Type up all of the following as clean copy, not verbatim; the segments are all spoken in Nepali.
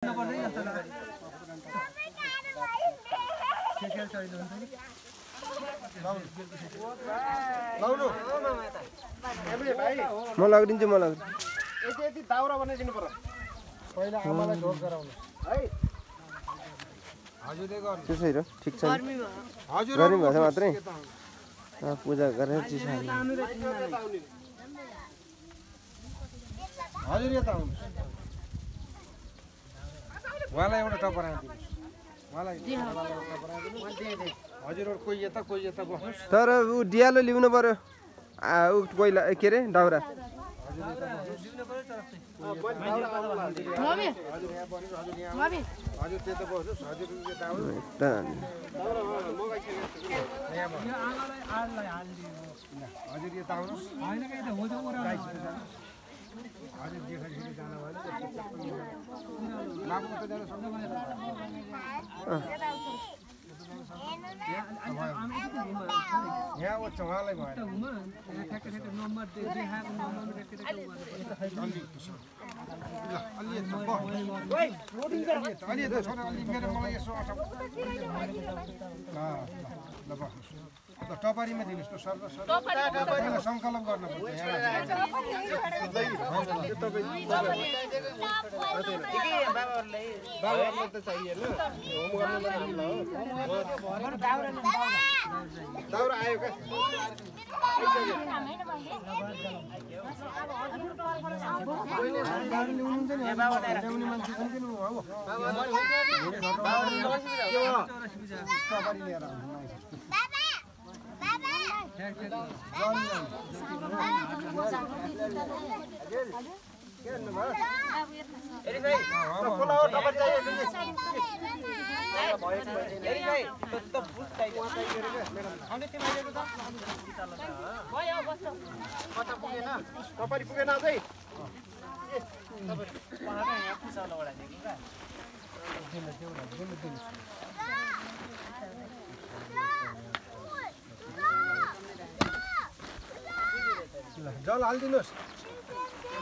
म लगिदिन्छु म लगिदिन्छु यति यति दाउरा बनाइदिनु पर्यो पहिला आमालाई ढोक गराउनु है हजुरले गर्नु त्यसै हो ठिक छ हजुर गर्नु भएछ मात्रै पूजा गरेर चिसा हजुर यता आउनु उहाँलाई एउटा टपर आइदिनु उहाँलाई हजुरहरु कोही यता बस्नुस् तर उ डियालो ल्याउनु पर्यो उ कोइला के रे दाउरा हजुर त्यता बस्नुस् हजुर यता आउनु हजुर यता आउनुस् हैन के त हो जो हजुर देखाइसके जानु भयो लागु त जानु सम्झ भने यहाँ वो चौहालाई भयो अलि त छोरा अलि मेरो मलाई यसो ल बस्नुहोस् ल टपरीमा दिनुहोस् त सर सङ्कल्प गर्नुपर्छ बाबाहरूलाई त चाहिएन होम गर्नु दाउरा आयो क्या तपाईँ पुगेन अझै जल हालिदिनुहोस्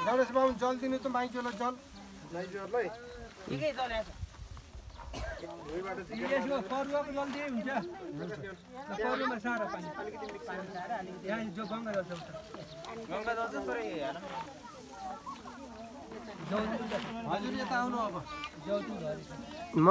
गणेश बाबु जल दिनु त माइजूलाई जल माइजूहरूलाई परुवाको जल दिए हुन्छ परुवामा सारा पानी यहाँ जो गङ्गा जल हजुर यता आउनु अब म